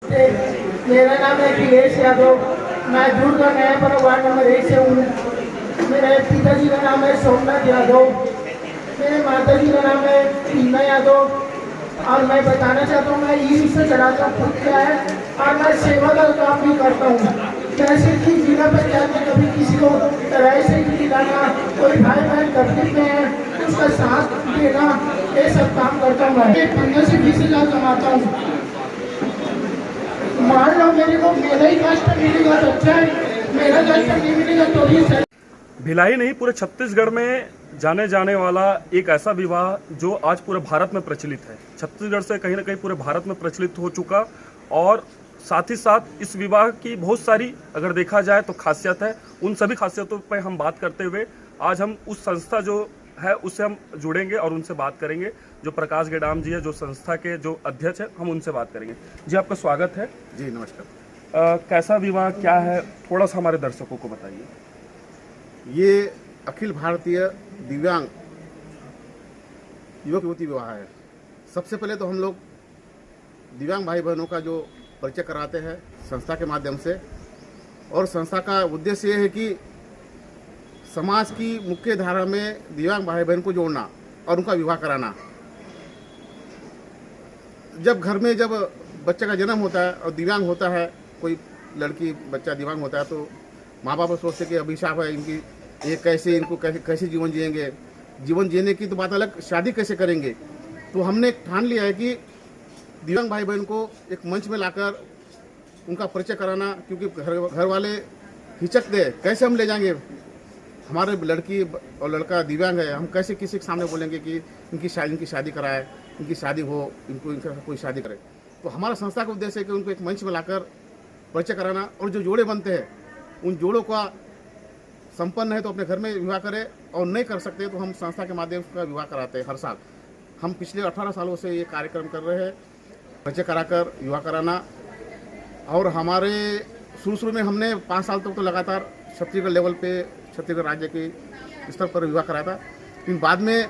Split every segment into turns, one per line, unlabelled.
मेरा नाम है अखिलेश यादव। मैं दुर्ग का नया वार्ड नंबर 1 से हूँ। मेरे पिताजी का नाम है सोमनाथ यादव। मेरे माताजी का नाम है टीना यादव। और मैं बताना चाहता हूँ, मैं ई रिक्शा चलाता हूँ, खुद क्या है, और मैं सेवा का काम भी करता हूँ। जैसे कि जिला पंचायत में कभी किसी को राइसे दिलाना, कोई भाई बहन तकलीफ में है उसका साथ देना, ये सब काम करता हूँ। मैं 15 से 20 हज़ार कमाता हूँ। मान लो मेरे को मेरा ही कष्ट मिलेगा तो अच्छा है, मेरा कष्ट नहीं मिलेगा तो भी सही।
भिलाई नहीं, पूरे छत्तीसगढ़ में जाने जाने वाला एक ऐसा विवाह जो आज पूरे भारत में प्रचलित है। छत्तीसगढ़ से कहीं ना कहीं पूरे भारत में प्रचलित हो चुका, और साथ ही साथ इस विवाह की बहुत सारी अगर देखा जाए तो खासियत है। उन सभी खासियतों पर हम बात करते हुए आज हम उस संस्था जो है उससे हम जुड़ेंगे और उनसे बात करेंगे। जो प्रकाश गेडाम जी है, जो संस्था के जो अध्यक्ष है, हम उनसे बात करेंगे। जी, आपका स्वागत है।
जी नमस्कार।
कैसा विवाह क्या है, थोड़ा सा हमारे दर्शकों को बताइए।
ये अखिल भारतीय दिव्यांग युवक युवती विवाह है। सबसे पहले तो हम लोग दिव्यांग भाई बहनों का जो परिचय कराते हैं संस्था के माध्यम से, और संस्था का उद्देश्य ये है कि समाज की मुख्य धारा में दिव्यांग भाई बहन को जोड़ना और उनका विवाह कराना। जब घर में जब बच्चे का जन्म होता है और दिव्यांग होता है, कोई लड़की बच्चा दिव्यांग होता है, तो माँ बाप सोचते कि अभिशाप है इनकी, ये कैसे इनको कैसे जीवन जिएंगे, जीवन जीने की तो बात अलग, शादी कैसे करेंगे। तो हमने ठान लिया है कि दिव्यांग भाई बहन को एक मंच में लाकर उनका परिचय कराना, क्योंकि घर वाले हिचकते हैं, कैसे हम ले जाएंगे, हमारे लड़की और लड़का दिव्यांग है, हम कैसे किसी के सामने बोलेंगे कि इनकी शादी कराए, इनकी शादी हो, इनका कोई शादी करे। तो हमारा संस्था का उद्देश्य है कि उनको एक मंच में लाकर परिचय कराना, और जो जोड़े बनते हैं उन जोड़ों का संपन्न है तो अपने घर में विवाह करें, और नहीं कर सकते तो हम संस्था के माध्यम से विवाह कराते हैं। हर साल हम पिछले 18 सालों से ये कार्यक्रम कर रहे हैं, परिचय कराकर विवाह कराना। और हमारे शुरू में हमने 5 साल तक तो लगातार छत्तीसगढ़ लेवल पे, छत्तीसगढ़ राज्य के स्तर पर विवाह कराया था। लेकिन बाद में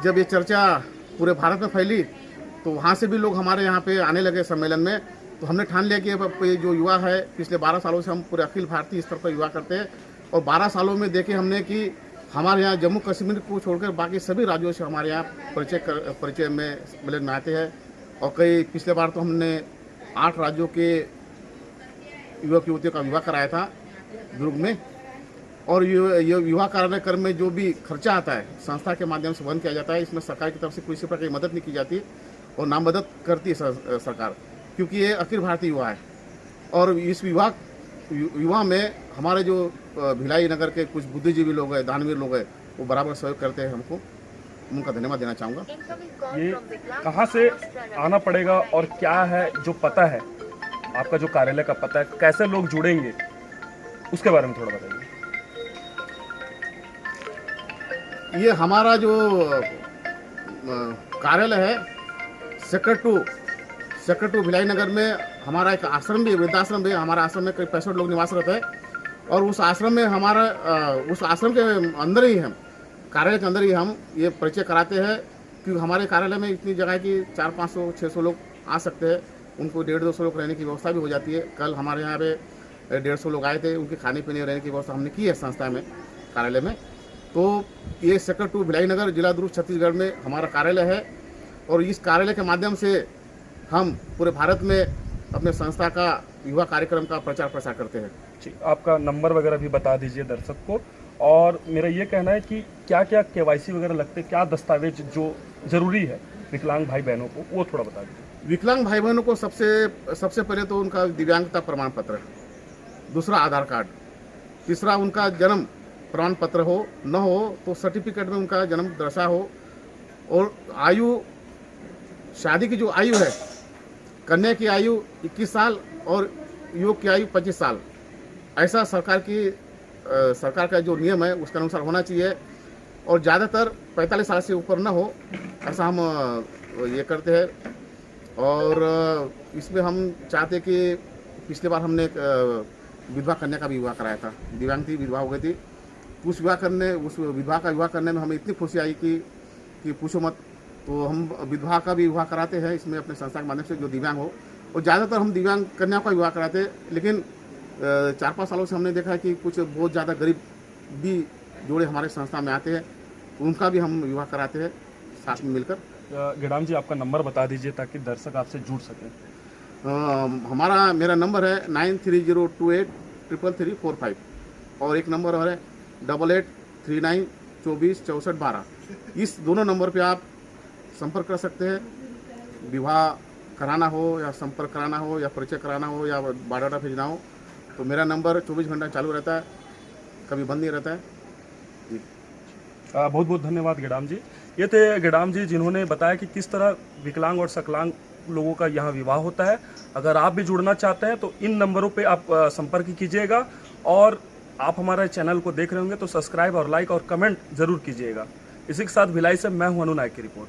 जब ये चर्चा पूरे भारत में फैली तो वहाँ से भी लोग हमारे यहाँ पे आने लगे सम्मेलन में। तो हमने ठान लिया कि अब ये जो युवा है, पिछले 12 सालों से हम पूरे अखिल भारतीय स्तर पर युवा करते हैं, और 12 सालों में देखे हमने कि हमारे यहाँ जम्मू कश्मीर को छोड़कर बाकी सभी राज्यों से हमारे यहाँ परिचय में सम्मेलन में आते हैं। और कई पिछले बार तो हमने 8 राज्यों के युवक युवतियों का विवाह कराया था दुर्ग में। और ये विवाह कार्यक्रम में जो भी खर्चा आता है संस्था के माध्यम से वहन किया जाता है। इसमें सरकार की तरफ से किसी प्रकार की मदद नहीं की जाती, और ना मदद करती है सरकार, क्योंकि ये अखिल भारतीय विवाह है। और इस विवाह में हमारे जो भिलाई नगर के कुछ बुद्धिजीवी लोग हैं, दानवीर लोग हैं, वो बराबर सहयोग करते हैं हमको, उनका धन्यवाद देना चाहूँगा।
ये कहाँ से आना पड़ेगा और क्या है जो पता है आपका, जो कार्यालय का पता है, कैसे लोग जुड़ेंगे, उसके बारे में थोड़ा बताइए।
ये हमारा जो कार्यालय है सेक्टर 2 भिलाई नगर में हमारा एक आश्रम भी, वृद्धाश्रम भी। हमारा आश्रम में करीब 65 लोग निवास रहते हैं, और उस आश्रम में उस आश्रम के अंदर ही हम, कार्यालय के अंदर ही हम ये परिचय कराते हैं। क्योंकि हमारे कार्यालय में इतनी जगह है कि 400-500-600 लोग आ सकते हैं, उनको 150-200 लोग रहने की व्यवस्था भी हो जाती है। कल हमारे यहाँ पे 150 लोग आए थे, उनके खाने पीने रहने की व्यवस्था हमने की है संस्था में, कार्यालय में। तो ये सेक्टर 2 भिलाई नगर, जिला दुर्ग, छत्तीसगढ़ में हमारा कार्यालय है, और इस कार्यालय के माध्यम से हम पूरे भारत में अपने संस्था का युवा कार्यक्रम का प्रचार प्रसार करते हैं।
जी, आपका नंबर वगैरह भी बता दीजिए दर्शक को। और मेरा ये कहना है कि क्या क्या KYC वगैरह लगते, क्या दस्तावेज जो ज़रूरी है विकलांग भाई बहनों को, वो थोड़ा बता दीजिए।
विकलांग भाई बहनों को सबसे पहले तो उनका दिव्यांगता प्रमाण पत्र, दूसरा आधार कार्ड, तीसरा उनका जन्म प्रमाण पत्र हो, न हो तो सर्टिफिकेट में उनका जन्म दर्शा हो, और आयु, शादी की जो आयु है, कन्या की आयु 21 साल और युवक की आयु 25 साल, ऐसा सरकार का जो नियम है उसके अनुसार होना चाहिए। और ज़्यादातर 45 साल से ऊपर न हो, ऐसा हम ये करते हैं। और इसमें हम चाहते कि पिछले बार हमने एक विधवा कन्या का भी विवाह कराया था, दिव्यांग थी, विधवा हो गई थी। उस विधवा का विवाह करने में हमें इतनी खुशी आई कि पूछो मत। तो हम विधवा का भी विवाह कराते हैं इसमें अपने संस्था के माध्यम से, जो दिव्यांग हो। और ज़्यादातर हम दिव्यांग कन्या का विवाह कराते हैं, लेकिन 4-5 सालों से हमने देखा है कि कुछ बहुत ज़्यादा गरीब भी जोड़े हमारे संस्था में आते हैं, उनका भी हम विवाह कराते हैं साथ में मिलकर।
गेडाम जी आपका नंबर बता दीजिए ताकि दर्शक आपसे जुड़ सकें।
मेरा नंबर है 9302833345 और एक नंबर और है 8839246412। इस दोनों नंबर पे आप संपर्क कर सकते हैं। विवाह कराना हो या संपर्क कराना हो या परिचय कराना हो या बायोडाटा भेजना हो, तो मेरा नंबर 24 घंटा चालू रहता है, कभी बंद नहीं रहता है जी।
बहुत बहुत धन्यवाद गेडाम जी। ये थे गेडाम जी जिन्होंने बताया कि किस तरह विकलांग और सकलांग लोगों का यहाँ विवाह होता है। अगर आप भी जुड़ना चाहते हैं तो इन नंबरों पे आप संपर्क कीजिएगा, और आप हमारे चैनल को देख रहे होंगे तो सब्सक्राइब और लाइक और कमेंट जरूर कीजिएगा। इसी के साथ भिलाई से मैं हूं अनु नायक की रिपोर्ट।